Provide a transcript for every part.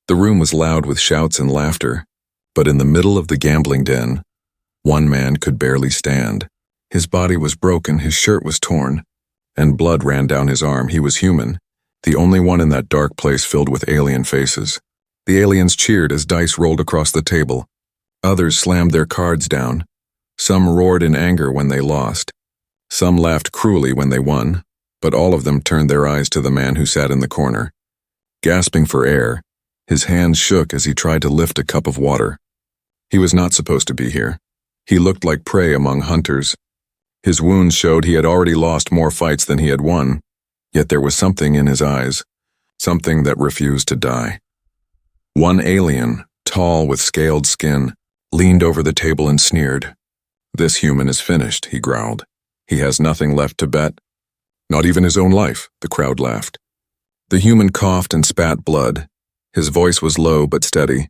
The room was loud with shouts and laughter, but in the middle of the gambling den, one man could barely stand. His body was broken, his shirt was torn, and blood ran down his arm. He was human, the only one in that dark place filled with alien faces. The aliens cheered as dice rolled across the table. Others slammed their cards down. Some roared in anger when they lost. Some laughed cruelly when they won, but all of them turned their eyes to the man who sat in the corner. Gasping for air, his hands shook as he tried to lift a cup of water. He was not supposed to be here. He looked like prey among hunters. His wounds showed he had already lost more fights than he had won, yet there was something in his eyes, something that refused to die. One alien, tall with scaled skin, leaned over the table and sneered. "This human is finished," he growled. "He has nothing left to bet." "Not even his own life," the crowd laughed. The human coughed and spat blood. His voice was low but steady.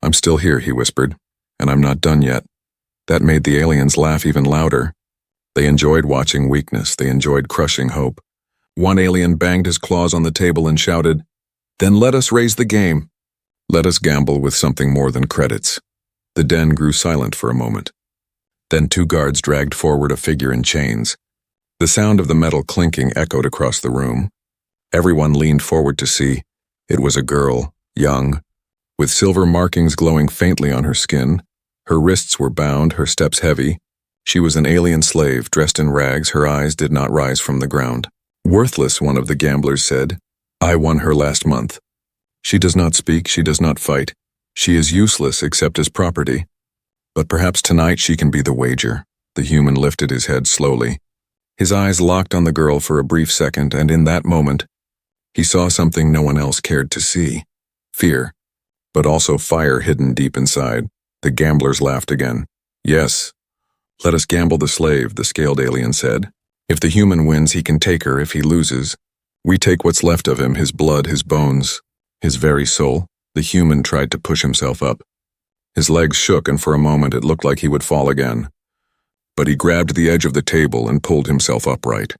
"I'm still here," he whispered, "and I'm not done yet." That made the aliens laugh even louder. They enjoyed watching weakness. They enjoyed crushing hope. One alien banged his claws on the table and shouted, "Then let us raise the game. Let us gamble with something more than credits." The den grew silent for a moment. Then two guards dragged forward a figure in chains. The sound of the metal clinking echoed across the room. Everyone leaned forward to see. It was a girl, young, with silver markings glowing faintly on her skin. Her wrists were bound, her steps heavy. She was an alien slave, dressed in rags. Her eyes did not rise from the ground. "Worthless," one of the gamblers said. "I won her last month. She does not speak, she does not fight. She is useless except as property. But perhaps tonight she can be the wager." The human lifted his head slowly. His eyes locked on the girl for a brief second, and in that moment, he saw something no one else cared to see. Fear, but also fire hidden deep inside. The gamblers laughed again. "Yes, let us gamble the slave," the scaled alien said. "If the human wins, he can take her. If he loses, we take what's left of him, his blood, his bones, his very soul." The human tried to push himself up. His legs shook, and for a moment it looked like he would fall again. But he grabbed the edge of the table and pulled himself upright.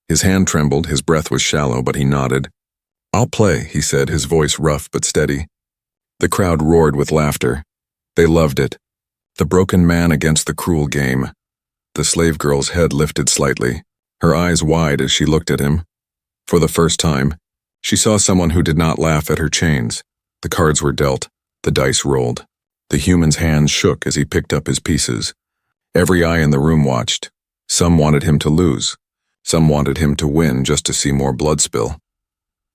His hand trembled, his breath was shallow, but he nodded. "I'll play," he said, his voice rough but steady. The crowd roared with laughter. They loved it. The broken man against the cruel game. The slave girl's head lifted slightly, her eyes wide as she looked at him. For the first time, she saw someone who did not laugh at her chains. The cards were dealt. The dice rolled. The human's hands shook as he picked up his pieces. Every eye in the room watched. Some wanted him to lose. Some wanted him to win just to see more blood spill.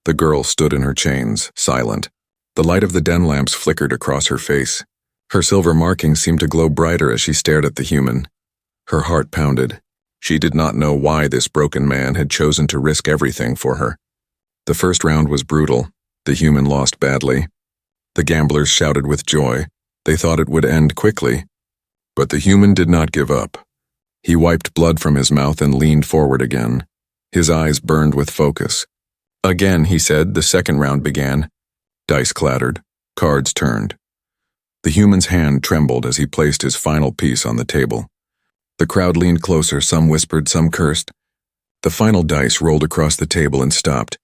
The girl stood in her chains, silent. The light of the den lamps flickered across her face. Her silver markings seemed to glow brighter as she stared at the human. Her heart pounded. She did not know why this broken man had chosen to risk everything for her. The first round was brutal. The human lost badly. The gamblers shouted with joy. They thought it would end quickly. But the human did not give up. He wiped blood from his mouth and leaned forward again. His eyes burned with focus. "Again," he said. The second round began. Dice clattered. Cards turned. The human's hand trembled as he placed his final piece on the table. The crowd leaned closer, some whispered, some cursed. The final dice rolled across the table and stopped.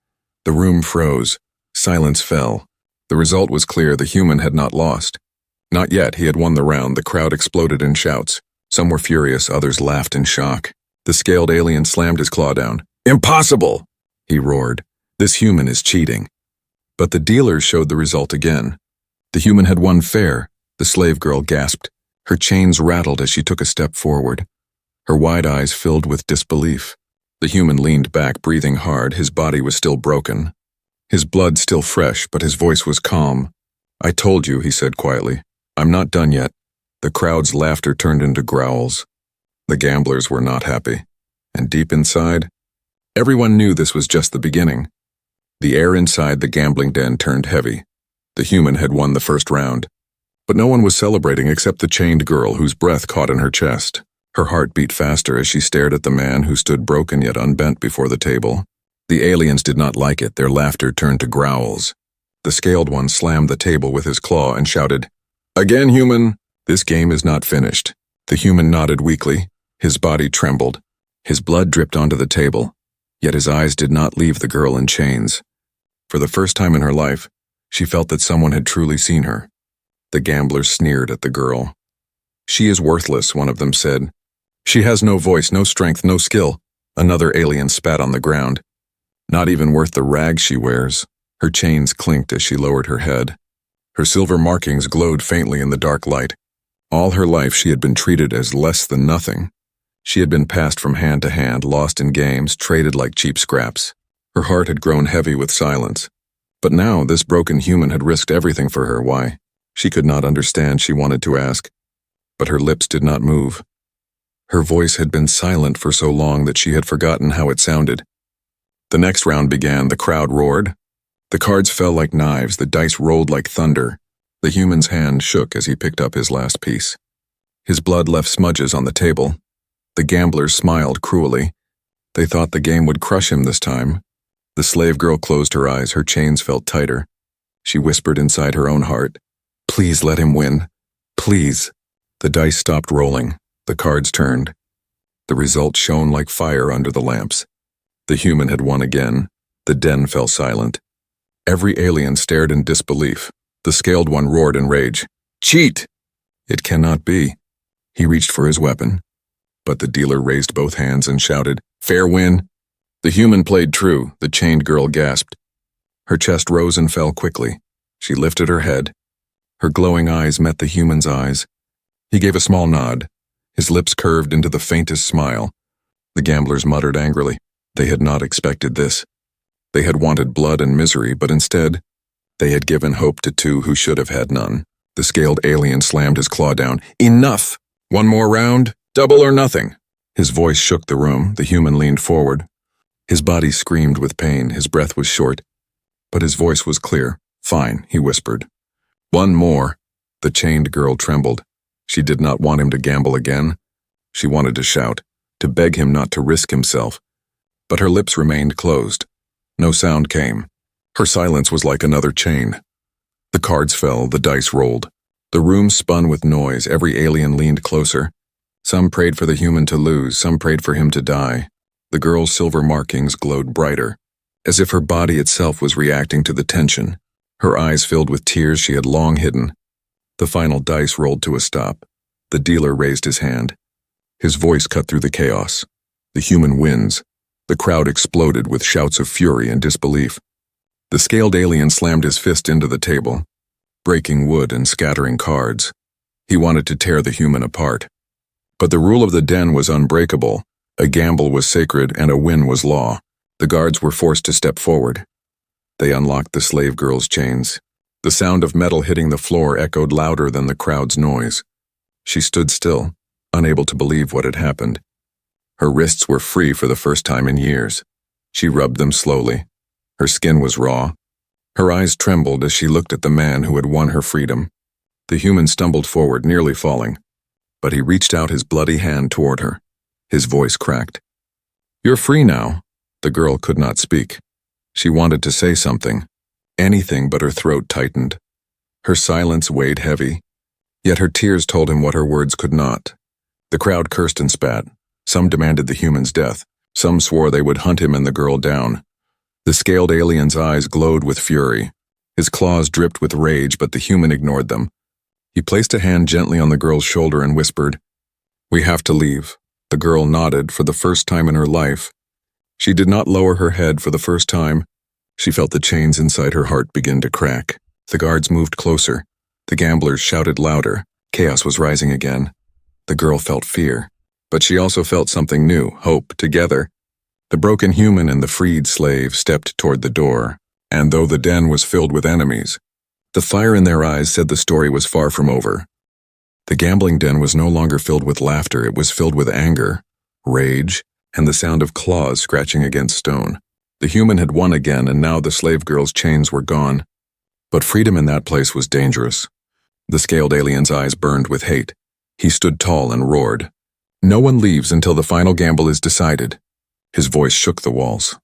The room froze. Silence fell. The result was clear. The human had not lost. Not yet. He had won the round. The crowd exploded in shouts. Some were furious, others laughed in shock. The scaled alien slammed his claw down. "Impossible!" he roared. "This human is cheating." But the dealers showed the result again. The human had won fair. The slave girl gasped. Her chains rattled as she took a step forward. Her wide eyes filled with disbelief. The human leaned back, breathing hard. His body was still broken. His blood still fresh, but his voice was calm. "I told you," he said quietly. "I'm not done yet." The crowd's laughter turned into growls. The gamblers were not happy. And deep inside, everyone knew this was just the beginning. The air inside the gambling den turned heavy. The human had won the first round. But no one was celebrating except the chained girl whose breath caught in her chest. Her heart beat faster as she stared at the man who stood broken yet unbent before the table. The aliens did not like it. Their laughter turned to growls. The scaled one slammed the table with his claw and shouted, "Again, human! This game is not finished." The human nodded weakly. His body trembled. His blood dripped onto the table. Yet his eyes did not leave the girl in chains. For the first time in her life, She felt that someone had truly seen her. The gamblers sneered at the girl. "She is worthless," one of them said. "She has no voice, no strength, no skill." Another alien spat on the ground. "Not even worth the rags she wears." Her chains clinked as she lowered her head. Her silver markings glowed faintly in the dark light. All her life she had been treated as less than nothing. She had been passed from hand to hand, lost in games, traded like cheap scraps. Her heart had grown heavy with silence. But now this broken human had risked everything for her. Why? She could not understand. She wanted to ask, but her lips did not move. Her voice had been silent for so long that she had forgotten how it sounded. The next round began. The crowd roared. The cards fell like knives. The dice rolled like thunder. The human's hand shook as he picked up his last piece. His blood left smudges on the table. The gamblers smiled cruelly. They thought the game would crush him this time. The slave girl closed her eyes. Her chains felt tighter. She whispered inside her own heart, "Please let him win. Please." The dice stopped rolling. The cards turned. The result shone like fire under the lamps. The human had won again. The den fell silent. Every alien stared in disbelief. The scaled one roared in rage. "Cheat! It cannot be." He reached for his weapon, but the dealer raised both hands and shouted, "Fair win." The human played true. The chained girl gasped. Her chest rose and fell quickly. She lifted her head. Her glowing eyes met the human's eyes. He gave a small nod. His lips curved into the faintest smile. The gamblers muttered angrily. They had not expected this. They had wanted blood and misery, but instead, they had given hope to two who should have had none. The scaled alien slammed his claw down. "Enough! One more round, double or nothing." His voice shook the room. The human leaned forward. His body screamed with pain. His breath was short, but his voice was clear. "Fine," he whispered. "One more." The chained girl trembled. She did not want him to gamble again. She wanted to shout, to beg him not to risk himself. But her lips remained closed. No sound came. Her silence was like another chain. The cards fell, the dice rolled. The room spun with noise. Every alien leaned closer. Some prayed for the human to lose, some prayed for him to die. The girl's silver markings glowed brighter, as if her body itself was reacting to the tension. Her eyes filled with tears she had long hidden. The final dice rolled to a stop. The dealer raised his hand. His voice cut through the chaos. "The human wins." The crowd exploded with shouts of fury and disbelief. The scaled alien slammed his fist into the table, breaking wood and scattering cards. He wanted to tear the human apart. But the rule of the den was unbreakable. A gamble was sacred and a win was law. The guards were forced to step forward. They unlocked the slave girl's chains. The sound of metal hitting the floor echoed louder than the crowd's noise. She stood still, unable to believe what had happened. Her wrists were free for the first time in years. She rubbed them slowly. Her skin was raw. Her eyes trembled as she looked at the man who had won her freedom. The human stumbled forward, nearly falling, but he reached out his bloody hand toward her. His voice cracked. "You're free now." The girl could not speak. She wanted to say something, anything, but her throat tightened. Her silence weighed heavy, yet her tears told him what her words could not. The crowd cursed and spat. Some demanded the human's death. Some swore they would hunt him and the girl down. The scaled alien's eyes glowed with fury. His claws dripped with rage, but the human ignored them. He placed a hand gently on the girl's shoulder and whispered, "We have to leave." The girl nodded for the first time in her life. She did not lower her head for the first time. She felt the chains inside her heart begin to crack. The guards moved closer. The gamblers shouted louder. Chaos was rising again. The girl felt fear, but she also felt something new, hope, together. The broken human and the freed slave stepped toward the door, and though the den was filled with enemies, the fire in their eyes said the story was far from over. The gambling den was no longer filled with laughter. It was filled with anger, rage, and the sound of claws scratching against stone. The human had won again, and now the slave girl's chains were gone. But freedom in that place was dangerous. The scaled alien's eyes burned with hate. He stood tall and roared. "No one leaves until the final gamble is decided." His voice shook the walls.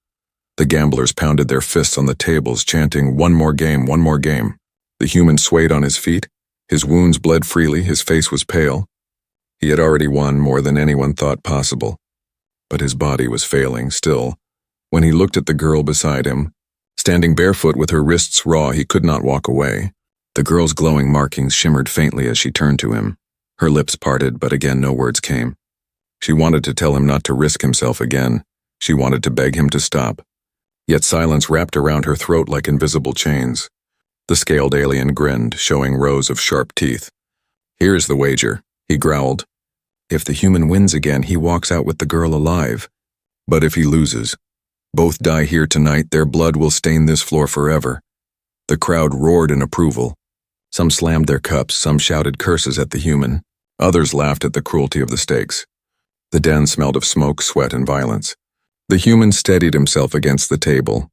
The gamblers pounded their fists on the tables, chanting, "One more game, one more game." The human swayed on his feet. His wounds bled freely. His face was pale. He had already won more than anyone thought possible. But his body was failing still. When he looked at the girl beside him, Standing barefoot with her wrists raw, he could not walk away. The girl's glowing markings shimmered faintly as she turned to him. Her lips parted, but again no words came. She wanted to tell him not to risk himself again. She wanted to beg him to stop. Yet silence wrapped around her throat like invisible chains. The scaled alien grinned, showing rows of sharp teeth. "Here's the wager," he growled. "If the human wins again, he walks out with the girl alive. But if he loses, both die here tonight, their blood will stain this floor forever." The crowd roared in approval. Some slammed their cups, some shouted curses at the human. Others laughed at the cruelty of the stakes. The den smelled of smoke, sweat, and violence. The human steadied himself against the table.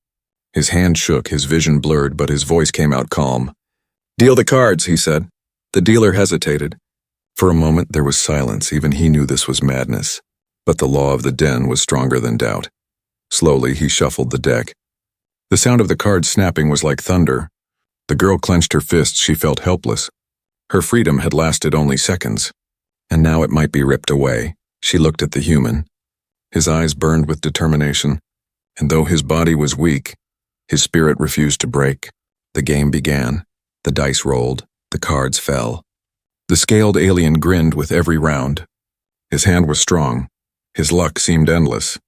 His hand shook, his vision blurred, but his voice came out calm. "Deal the cards," he said. The dealer hesitated. For a moment there was silence. Even he knew this was madness. But the law of the den was stronger than doubt. Slowly he shuffled the deck. The sound of the cards snapping was like thunder. The girl clenched her fists. She felt helpless. Her freedom had lasted only seconds, and now it might be ripped away. She looked at the human. His eyes burned with determination, and though his body was weak, his spirit refused to break. The game began. The dice rolled. The cards fell. The scaled alien grinned with every round. His hand was strong. His luck seemed endless.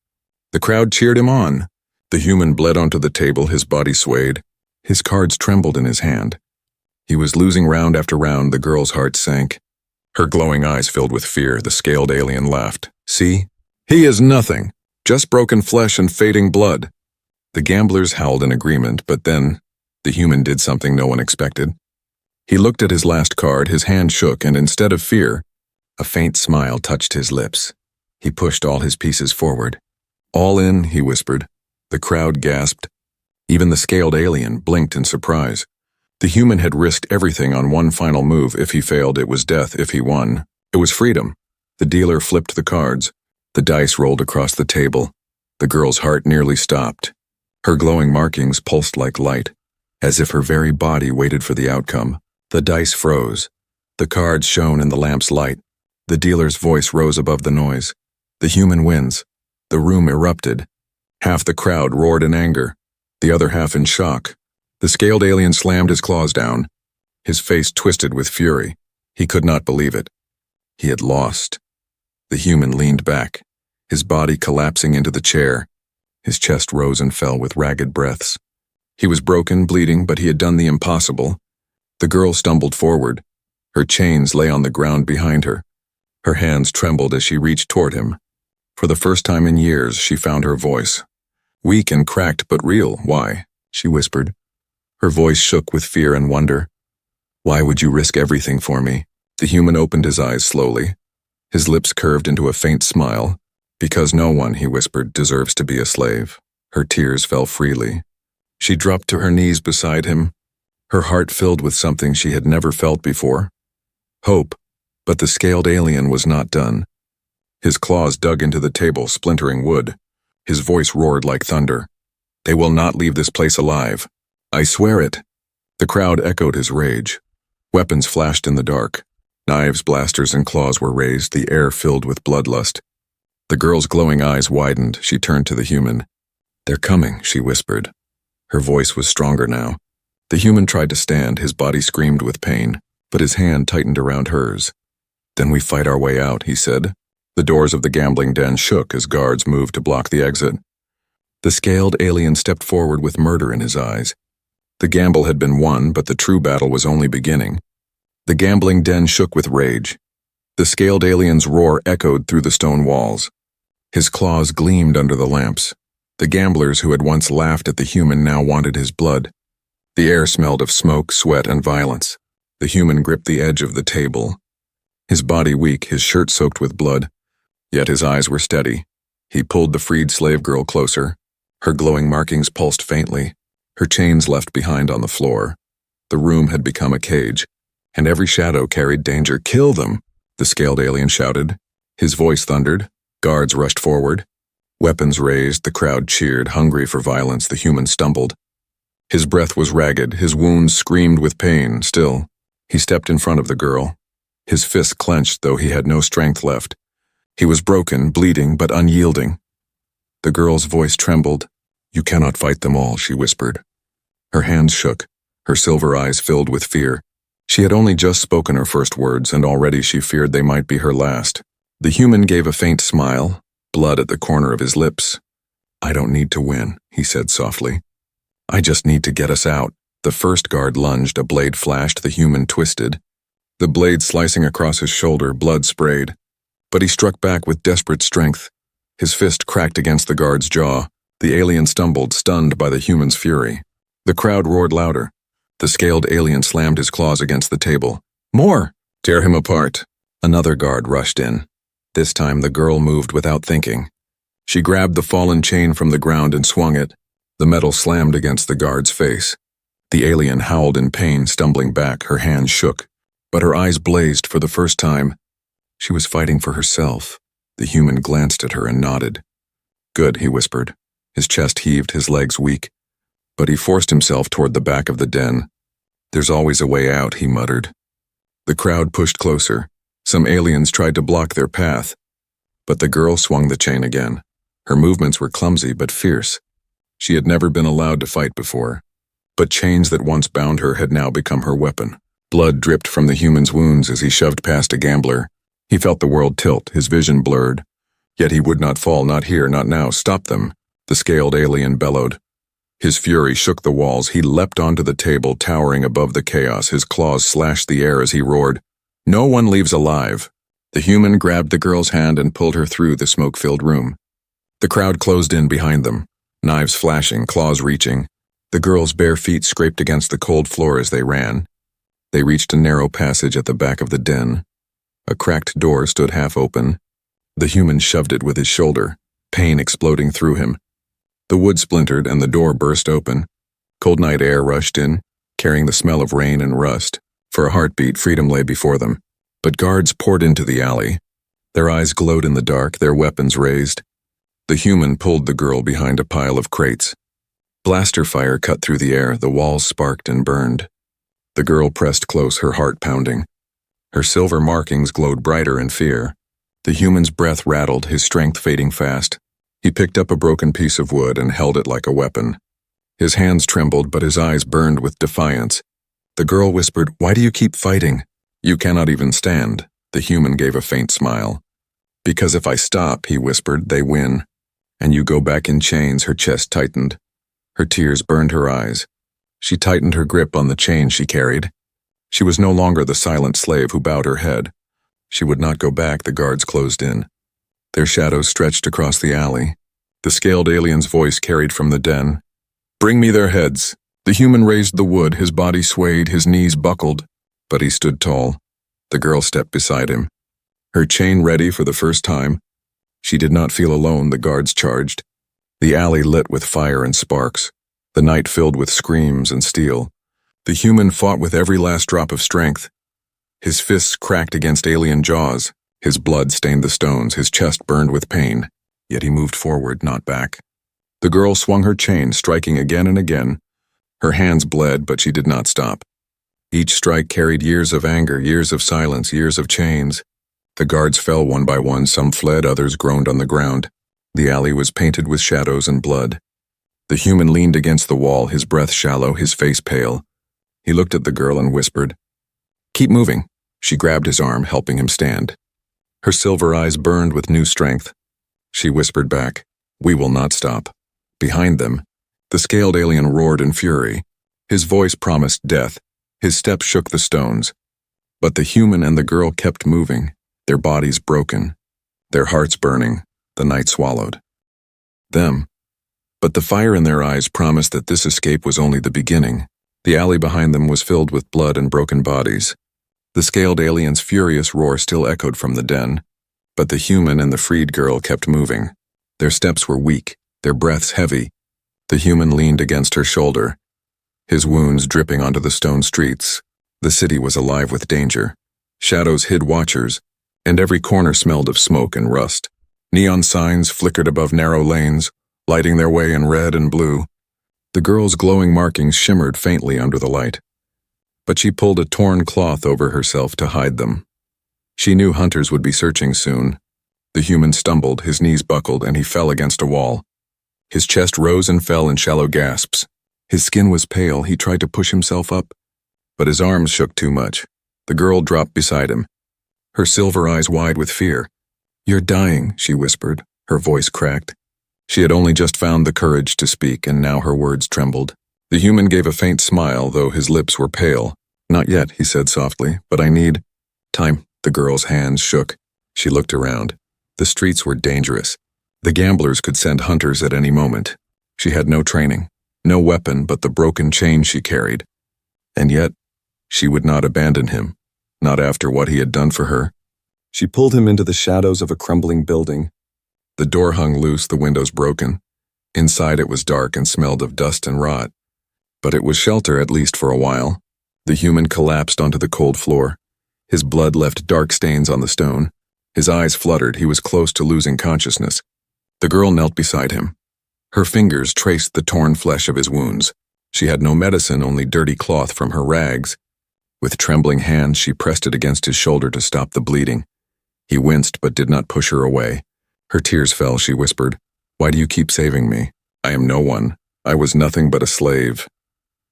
The crowd cheered him on. The human bled onto the table, his body swayed. His cards trembled in his hand. He was losing round after round. The girl's heart sank. Her glowing eyes filled with fear. The scaled alien laughed. "See? He is nothing. Just broken flesh and fading blood." The gamblers howled in agreement, but then the human did something no one expected. He looked at his last card, his hand shook, and instead of fear, a faint smile touched his lips. He pushed all his pieces forward. "All in," he whispered. The crowd gasped. Even the scaled alien blinked in surprise. The human had risked everything on one final move. If he failed, it was death. If he won, it was freedom. The dealer flipped the cards. The dice rolled across the table. The girl's heart nearly stopped. Her glowing markings pulsed like light, as if her very body waited for the outcome. The dice froze. The cards shone in the lamp's light. The dealer's voice rose above the noise. "The human wins." The room erupted. Half the crowd roared in anger, the other half in shock. The scaled alien slammed his claws down. His face twisted with fury. He could not believe it. He had lost. The human leaned back, his body collapsing into the chair. His chest rose and fell with ragged breaths. He was broken, bleeding, but he had done the impossible. The girl stumbled forward. Her chains lay on the ground behind her. Her hands trembled as she reached toward him. For the first time in years, she found her voice. "Weak and cracked, but real. Why?" she whispered. Her voice shook with fear and wonder. "Why would you risk everything for me?" The human opened his eyes slowly. His lips curved into a faint smile. "Because no one," he whispered, "deserves to be a slave." Her tears fell freely. She dropped to her knees beside him, her heart filled with something she had never felt before. Hope. But the scaled alien was not done. His claws dug into the table, splintering wood. His voice roared like thunder. "They will not leave this place alive. I swear it." The crowd echoed his rage. Weapons flashed in the dark. Knives, blasters, and claws were raised, the air filled with bloodlust. The girl's glowing eyes widened. She turned to the human. "They're coming," she whispered. Her voice was stronger now. The human tried to stand, his body screamed with pain, but his hand tightened around hers. "Then we fight our way out," he said. The doors of the gambling den shook as guards moved to block the exit. The scaled alien stepped forward with murder in his eyes. The gamble had been won, but the true battle was only beginning. The gambling den shook with rage. The scaled alien's roar echoed through the stone walls. His claws gleamed under the lamps. The gamblers who had once laughed at the human now wanted his blood. The air smelled of smoke, sweat, and violence. The human gripped the edge of the table. His body weak, his shirt soaked with blood. Yet his eyes were steady. He pulled the freed slave girl closer. Her glowing markings pulsed faintly, her chains left behind on the floor. The room had become a cage, and every shadow carried danger. "Kill them!" the scaled alien shouted. His voice thundered. Guards rushed forward. Weapons raised, the crowd cheered, hungry for violence. The human stumbled. His breath was ragged, his wounds screamed with pain. Still, he stepped in front of the girl. His fists clenched, though he had no strength left. He was broken, bleeding, but unyielding. The girl's voice trembled. You cannot fight them all, she whispered. Her hands shook, her silver eyes filled with fear. She had only just spoken her first words, and already she feared they might be her last. The human gave a faint smile, blood at the corner of his lips. I don't need to win, he said softly. I just need to get us out. The first guard lunged, a blade flashed, the human twisted. The blade slicing across his shoulder, blood sprayed. But he struck back with desperate strength. His fist cracked against the guard's jaw. The alien stumbled, stunned by the human's fury. The crowd roared louder. The scaled alien slammed his claws against the table. More! Tear him apart. Another guard rushed in. This time the girl moved without thinking. She grabbed the fallen chain from the ground and swung it. The metal slammed against the guard's face. The alien howled in pain, stumbling back, her hands shook. But her eyes blazed for the first time. She was fighting for herself. The human glanced at her and nodded. Good, he whispered. His chest heaved, his legs weak. But he forced himself toward the back of the den. There's always a way out, he muttered. The crowd pushed closer. Some aliens tried to block their path. But the girl swung the chain again. Her movements were clumsy but fierce. She had never been allowed to fight before. But chains that once bound her had now become her weapon. Blood dripped from the human's wounds as he shoved past a gambler. He felt the world tilt, his vision blurred. Yet he would not fall, not here, not now. Stop them, the scaled alien bellowed. His fury shook the walls. He leapt onto the table, towering above the chaos. His claws slashed the air as he roared. No one leaves alive. The human grabbed the girl's hand and pulled her through the smoke-filled room. The crowd closed in behind them, knives flashing, claws reaching. The girl's bare feet scraped against the cold floor as they ran. They reached a narrow passage at the back of the den. A cracked door stood half open. The human shoved it with his shoulder, pain exploding through him. The wood splintered and the door burst open. Cold night air rushed in, carrying the smell of rain and rust. For a heartbeat, freedom lay before them. But guards poured into the alley. Their eyes glowed in the dark, their weapons raised. The human pulled the girl behind a pile of crates. Blaster fire cut through the air, the walls sparked and burned. The girl pressed close, her heart pounding. Her silver markings glowed brighter in fear. The human's breath rattled, his strength fading fast. He picked up a broken piece of wood and held it like a weapon. His hands trembled, but his eyes burned with defiance. The girl whispered, "Why do you keep fighting?" "You cannot even stand." The human gave a faint smile. "Because if I stop," he whispered, "they win. And you go back in chains." Her chest tightened. Her tears burned her eyes. She tightened her grip on the chain she carried. She was no longer the silent slave who bowed her head. She would not go back. The guards closed in. Their shadows stretched across the alley. The scaled alien's voice carried from the den. "Bring me their heads." The human raised the wood, his body swayed, his knees buckled. But he stood tall. The girl stepped beside him. Her chain ready for the first time. She did not feel alone. The guards charged. The alley lit with fire and sparks. The night filled with screams and steel. The human fought with every last drop of strength. His fists cracked against alien jaws. His blood stained the stones, his chest burned with pain. Yet he moved forward, not back. The girl swung her chain, striking again and again. Her hands bled, but she did not stop. Each strike carried years of anger, years of silence, years of chains. The guards fell one by one, some fled, others groaned on the ground. The alley was painted with shadows and blood. The human leaned against the wall, his breath shallow, his face pale. He looked at the girl and whispered, "Keep moving." She grabbed his arm, helping him stand. Her silver eyes burned with new strength. She whispered back, "We will not stop." Behind them, the scaled alien roared in fury. His voice promised death. His steps shook the stones. But the human and the girl kept moving, their bodies broken, their hearts burning, the night swallowed them. But the fire in their eyes promised that this escape was only the beginning. The alley behind them was filled with blood and broken bodies. The scaled alien's furious roar still echoed from the den. But the human and the freed girl kept moving. Their steps were weak, their breaths heavy. The human leaned against her shoulder, his wounds dripping onto the stone streets. The city was alive with danger. Shadows hid watchers, and every corner smelled of smoke and rust. Neon signs flickered above narrow lanes, lighting their way in red and blue. The girl's glowing markings shimmered faintly under the light. But she pulled a torn cloth over herself to hide them. She knew hunters would be searching soon. The human stumbled, his knees buckled, and he fell against a wall. His chest rose and fell in shallow gasps. His skin was pale. He tried to push himself up, but his arms shook too much. The girl dropped beside him, her silver eyes wide with fear. "You're dying," she whispered, her voice cracked. She had only just found the courage to speak, and now her words trembled. The human gave a faint smile, though his lips were pale. "Not yet," he said softly, "but I need time." The girl's hands shook. She looked around. The streets were dangerous. The gamblers could send hunters at any moment. She had no training, no weapon but the broken chain she carried. And yet, she would not abandon him, not after what he had done for her. She pulled him into the shadows of a crumbling building. The door hung loose, the windows broken. Inside it was dark and smelled of dust and rot. But it was shelter, at least for a while. The human collapsed onto the cold floor. His blood left dark stains on the stone. His eyes fluttered. He was close to losing consciousness. The girl knelt beside him. Her fingers traced the torn flesh of his wounds. She had no medicine, only dirty cloth from her rags. With trembling hands, she pressed it against his shoulder to stop the bleeding. He winced but did not push her away. Her tears fell. She whispered, "Why do you keep saving me? I am no one. I was nothing but a slave."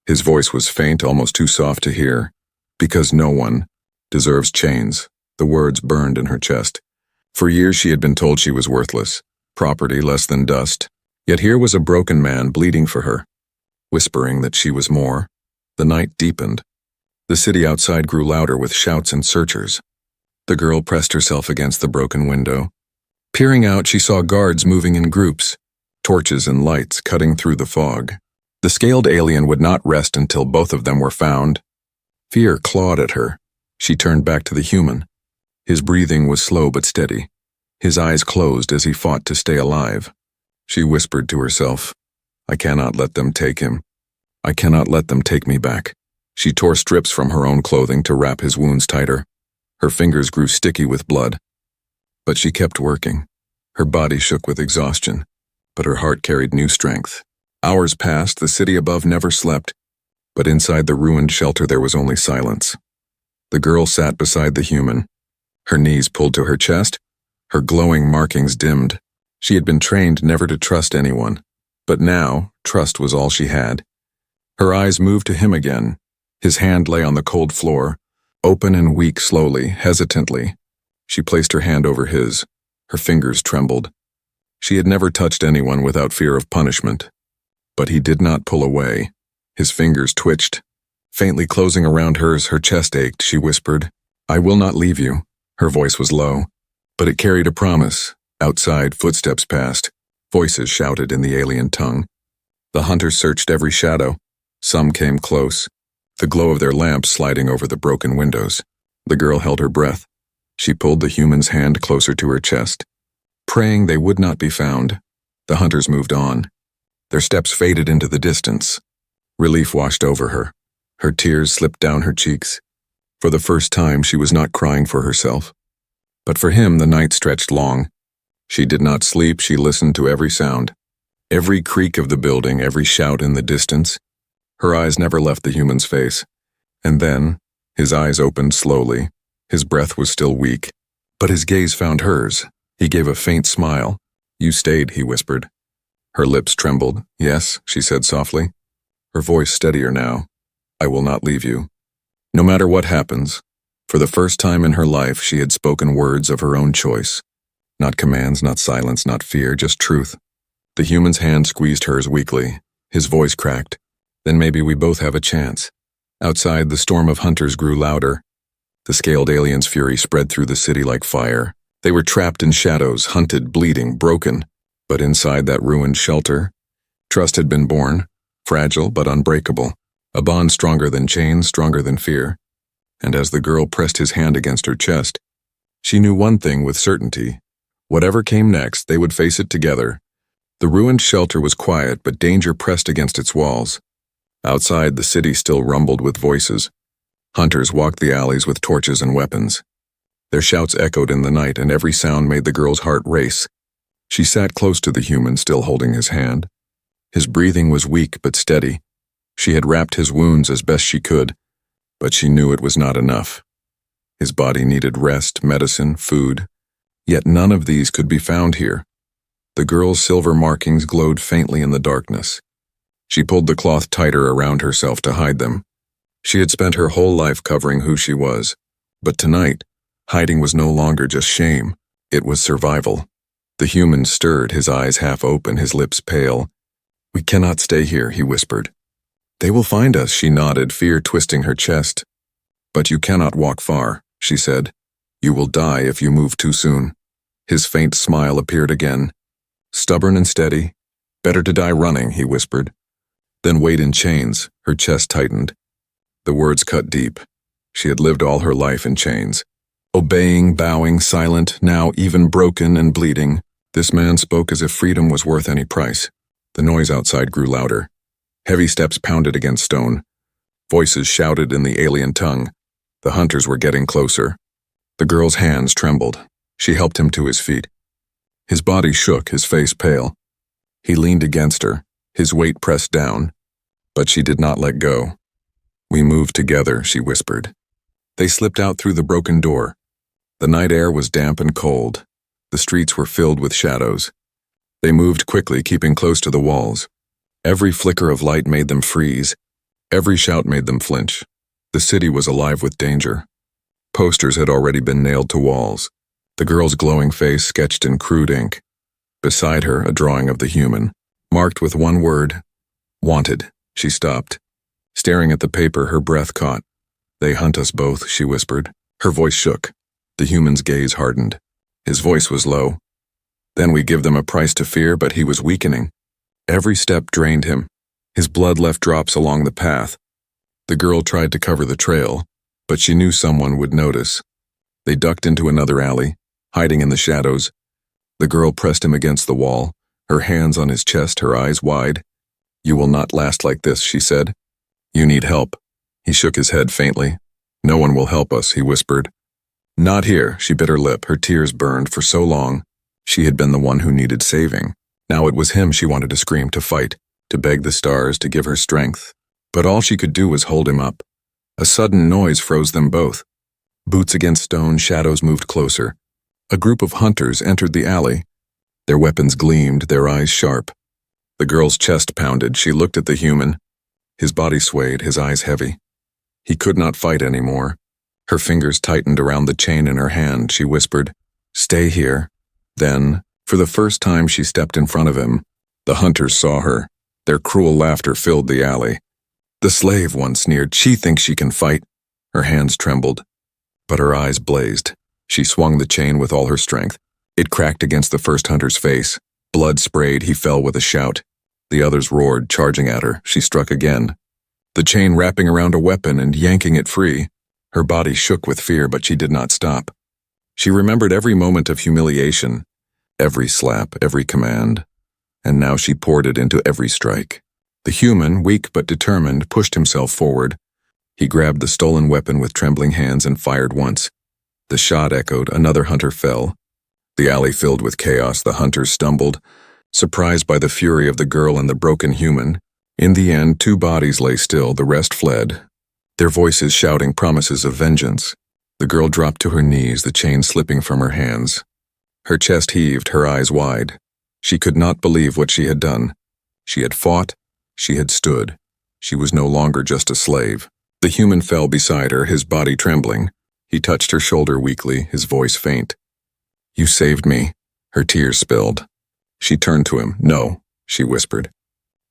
His voice was faint, almost too soft to hear. "Because no one deserves chains." The words burned in her chest. For years she had been told she was worthless, property less than dust. Yet here was a broken man bleeding for her, whispering that she was more. The night deepened. The city outside grew louder with shouts and searchers. The girl pressed herself against the broken window. Peering out, she saw guards moving in groups, torches and lights cutting through the fog. The scaled alien would not rest until both of them were found. Fear clawed at her. She turned back to the human. His breathing was slow but steady. His eyes closed as he fought to stay alive. She whispered to herself, "I cannot let them take him. I cannot let them take me back." She tore strips from her own clothing to wrap his wounds tighter. Her fingers grew sticky with blood. But she kept working. Her body shook with exhaustion, but her heart carried new strength. Hours passed, the city above never slept, but inside the ruined shelter there was only silence. The girl sat beside the human, her knees pulled to her chest, her glowing markings dimmed. She had been trained never to trust anyone, but now trust was all she had. Her eyes moved to him again. His hand lay on the cold floor, open and weak slowly, hesitantly. She placed her hand over his. Her fingers trembled. She had never touched anyone without fear of punishment. But he did not pull away. His fingers twitched. Faintly closing around hers, her chest ached. She whispered, "I will not leave you." Her voice was low, but it carried a promise. Outside, footsteps passed. Voices shouted in the alien tongue. The hunters searched every shadow. Some came close, the glow of their lamps sliding over the broken windows. The girl held her breath. She pulled the human's hand closer to her chest. Praying they would not be found, the hunters moved on. Their steps faded into the distance. Relief washed over her. Her tears slipped down her cheeks. For the first time, she was not crying for herself. But for him, the night stretched long. She did not sleep. She listened to every sound, every creak of the building, every shout in the distance. Her eyes never left the human's face. And then, his eyes opened slowly. His breath was still weak, but his gaze found hers. He gave a faint smile. "You stayed," he whispered. Her lips trembled. "Yes," she said softly, her voice steadier now. "I will not leave you. No matter what happens." For the first time in her life, she had spoken words of her own choice. Not commands, not silence, not fear, just truth. The human's hand squeezed hers weakly. His voice cracked. "Then maybe we both have a chance." Outside, the storm of hunters grew louder. The scaled alien's fury spread through the city like fire. They were trapped in shadows, hunted, bleeding, broken. But inside that ruined shelter, trust had been born, fragile but unbreakable, a bond stronger than chains, stronger than fear. And as the girl pressed his hand against her chest, she knew one thing with certainty. Whatever came next, they would face it together. The ruined shelter was quiet, but danger pressed against its walls. Outside, the city still rumbled with voices. Hunters walked the alleys with torches and weapons. Their shouts echoed in the night, and every sound made the girl's heart race. She sat close to the human, still holding his hand. His breathing was weak but steady. She had wrapped his wounds as best she could, but she knew it was not enough. His body needed rest, medicine, food, yet none of these could be found here. The girl's silver markings glowed faintly in the darkness. She pulled the cloth tighter around herself to hide them. She had spent her whole life covering who she was, but tonight, hiding was no longer just shame, it was survival. The human stirred, his eyes half open, his lips pale. "We cannot stay here," he whispered. "They will find us," she nodded, fear twisting her chest. "But you cannot walk far," she said. "You will die if you move too soon." His faint smile appeared again. "Stubborn and steady. Better to die running," he whispered. "Then wait in chains." Her chest tightened. The words cut deep. She had lived all her life in chains. Obeying, bowing, silent, now even broken and bleeding. This man spoke as if freedom was worth any price. The noise outside grew louder. Heavy steps pounded against stone. Voices shouted in the alien tongue. The hunters were getting closer. The girl's hands trembled. She helped him to his feet. His body shook, his face pale. He leaned against her, his weight pressed down. But she did not let go. "We moved together," she whispered. They slipped out through the broken door. The night air was damp and cold. The streets were filled with shadows. They moved quickly, keeping close to the walls. Every flicker of light made them freeze. Every shout made them flinch. The city was alive with danger. Posters had already been nailed to walls. The girl's glowing face sketched in crude ink. Beside her, a drawing of the human, marked with one word, "Wanted." She stopped. Staring at the paper, her breath caught. "They hunt us both," she whispered. Her voice shook. The human's gaze hardened. His voice was low. "Then we give them a price to fear," but he was weakening. Every step drained him. His blood left drops along the path. The girl tried to cover the trail, but she knew someone would notice. They ducked into another alley, hiding in the shadows. The girl pressed him against the wall, her hands on his chest, her eyes wide. "You will not last like this," she said. "You need help." He shook his head faintly. "No one will help us," he whispered. "Not here," she bit her lip, her tears burned. For so long, she had been the one who needed saving. Now it was him she wanted to scream, to fight, to beg the stars to give her strength. But all she could do was hold him up. A sudden noise froze them both. Boots against stone, shadows moved closer. A group of hunters entered the alley. Their weapons gleamed, their eyes sharp. The girl's chest pounded. She looked at the human. His body swayed, his eyes heavy. He could not fight anymore. Her fingers tightened around the chain in her hand. She whispered, "Stay here." Then, for the first time, she stepped in front of him. The hunters saw her. Their cruel laughter filled the alley. "The slave," one sneered. "She thinks she can fight." Her hands trembled, but her eyes blazed. She swung the chain with all her strength. It cracked against the first hunter's face. Blood sprayed. He fell with a shout. The others roared, charging at her. She struck again, the chain wrapping around a weapon and yanking it free. Her body shook with fear, but she did not stop. She remembered every moment of humiliation, every slap, every command, and now she poured it into every strike. The human, weak but determined, pushed himself forward. He grabbed the stolen weapon with trembling hands and fired once. The shot echoed. Another hunter fell. The alley filled with chaos. The hunters stumbled, surprised by the fury of the girl and the broken human. In the end, 2 bodies lay still, the rest fled, their voices shouting promises of vengeance. The girl dropped to her knees, the chain slipping from her hands. Her chest heaved, her eyes wide. She could not believe what she had done. She had fought, she had stood. She was no longer just a slave. The human fell beside her, his body trembling. He touched her shoulder weakly, his voice faint. "You saved me." Her tears spilled. She turned to him. "No," she whispered.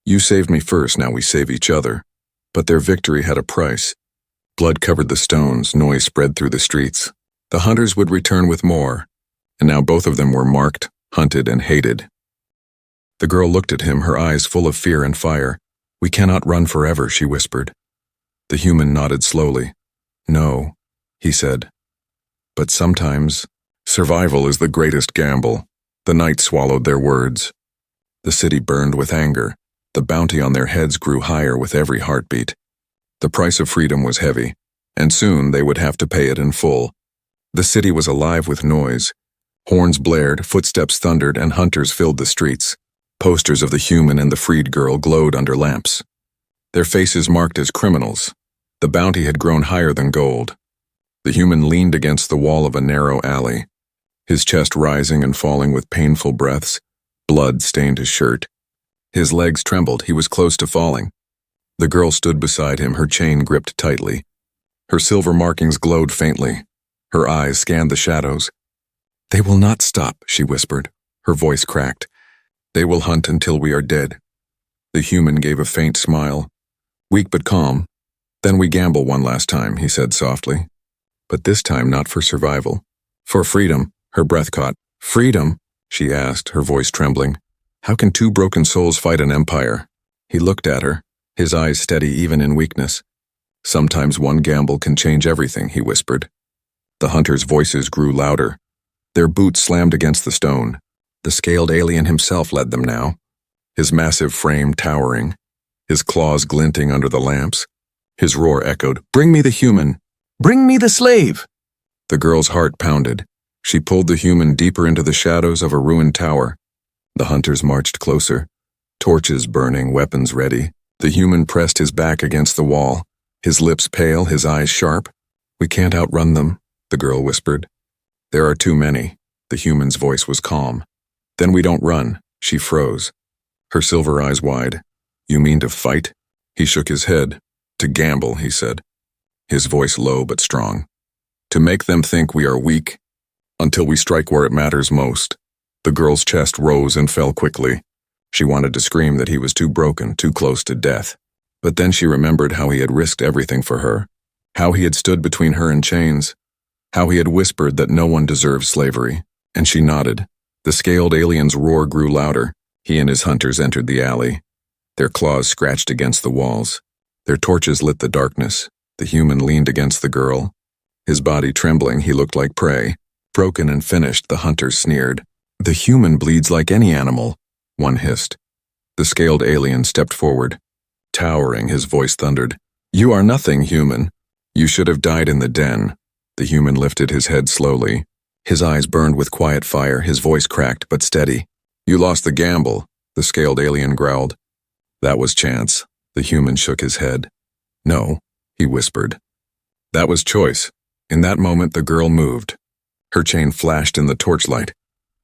"You saved me first, now we save each other." But their victory had a price. Blood covered the stones, noise spread through the streets. The hunters would return with more, and now both of them were marked, hunted, and hated. The girl looked at him, her eyes full of fear and fire. "We cannot run forever," she whispered. The human nodded slowly. "No," he said. "But sometimes, survival is the greatest gamble." The night swallowed their words. The city burned with anger. The bounty on their heads grew higher with every heartbeat. The price of freedom was heavy, and soon they would have to pay it in full. The city was alive with noise. Horns blared, footsteps thundered, and hunters filled the streets. Posters of the human and the freed girl glowed under lamps. Their faces marked as criminals. The bounty had grown higher than gold. The human leaned against the wall of a narrow alley, his chest rising and falling with painful breaths. Blood stained his shirt. His legs trembled. He was close to falling. The girl stood beside him, her chain gripped tightly. Her silver markings glowed faintly. Her eyes scanned the shadows. "They will not stop," she whispered. Her voice cracked. "They will hunt until we are dead." The human gave a faint smile. Weak but calm. "Then we gamble one last time," he said softly. "But this time not for survival. For freedom." Her breath caught. "Freedom?" she asked, her voice trembling. "How can two broken souls fight an empire?" He looked at her, his eyes steady even in weakness. "Sometimes one gamble can change everything," he whispered. The hunters' voices grew louder. Their boots slammed against the stone. The scaled alien himself led them now, his massive frame towering, his claws glinting under the lamps. His roar echoed, "Bring me the human! Bring me the slave!" The girl's heart pounded. She pulled the human deeper into the shadows of a ruined tower. The hunters marched closer, torches burning, weapons ready. The human pressed his back against the wall, his lips pale, his eyes sharp. "We can't outrun them," the girl whispered. "There are too many." The human's voice was calm. "Then we don't run." She froze, her silver eyes wide. "You mean to fight?" He shook his head. "To gamble," he said, his voice low but strong. "To make them think we are weak, until we strike where it matters most." The girl's chest rose and fell quickly. She wanted to scream that he was too broken, too close to death. But then she remembered how he had risked everything for her, how he had stood between her and chains, how he had whispered that no one deserved slavery, and she nodded. The scaled alien's roar grew louder. He and his hunters entered the alley. Their claws scratched against the walls. Their torches lit the darkness. The human leaned against the girl. His body trembling, he looked like prey. Broken and finished, the hunters sneered. "The human bleeds like any animal," one hissed. The scaled alien stepped forward. Towering, his voice thundered. "You are nothing, human. You should have died in the den." The human lifted his head slowly. His eyes burned with quiet fire, his voice cracked but steady. "You lost the gamble," the scaled alien growled. "That was chance." The human shook his head. "No," he whispered. "That was choice." In that moment the girl moved. Her chain flashed in the torchlight.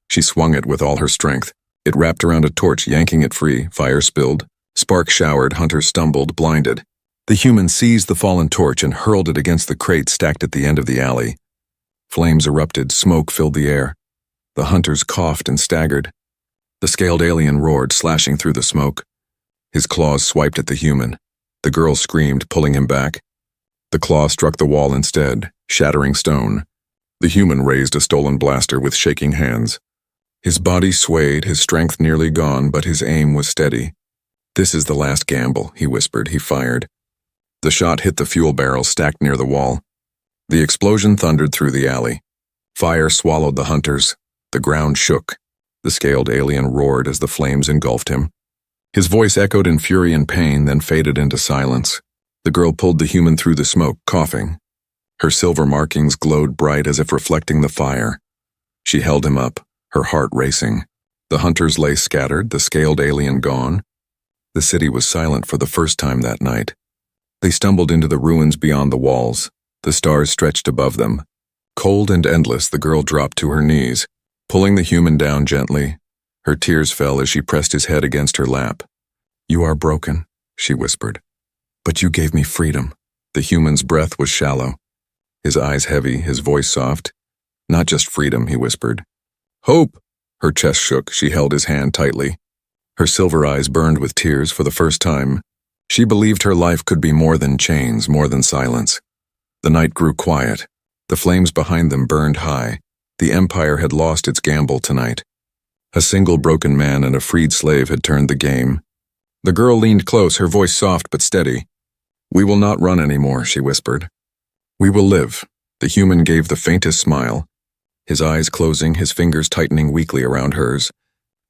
She swung it with all her strength. It wrapped around a torch, yanking it free. Fire spilled. Sparks showered. Hunters stumbled, blinded. The human seized the fallen torch and hurled it against the crate stacked at the end of the alley. Flames erupted. Smoke filled the air. The hunters coughed and staggered. The scaled alien roared, slashing through the smoke. His claws swiped at the human. The girl screamed, pulling him back. The claw struck the wall instead, shattering stone. The human raised a stolen blaster with shaking hands. His body swayed, his strength nearly gone, but his aim was steady. "This is the last gamble," he whispered. He fired. The shot hit the fuel barrel stacked near the wall. The explosion thundered through the alley. Fire swallowed the hunters. The ground shook. The scaled alien roared as the flames engulfed him. His voice echoed in fury and pain, then faded into silence. The girl pulled the human through the smoke, coughing. Her silver markings glowed bright as if reflecting the fire. She held him up, her heart racing. The hunters lay scattered, the scaled alien gone. The city was silent for the first time that night. They stumbled into the ruins beyond the walls. The stars stretched above them. Cold and endless, the girl dropped to her knees, pulling the human down gently. Her tears fell as she pressed his head against her lap. "You are broken," she whispered. "But you gave me freedom." The human's breath was shallow, his eyes heavy, his voice soft. "Not just freedom," he whispered. "Hope!" Her chest shook. She held his hand tightly. Her silver eyes burned with tears for the first time. She believed her life could be more than chains, more than silence. The night grew quiet. The flames behind them burned high. The empire had lost its gamble tonight. A single broken man and a freed slave had turned the game. The girl leaned close, her voice soft but steady. "We will not run anymore," she whispered. "We will live." The human gave the faintest smile, his eyes closing, his fingers tightening weakly around hers.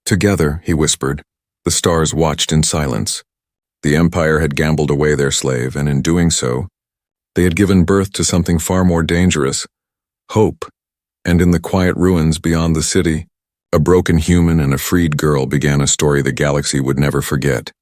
"Together," he whispered. The stars watched in silence. The empire had gambled away their slave, and in doing so, they had given birth to something far more dangerous, hope. And in the quiet ruins beyond the city, a broken human and a freed girl began a story the galaxy would never forget.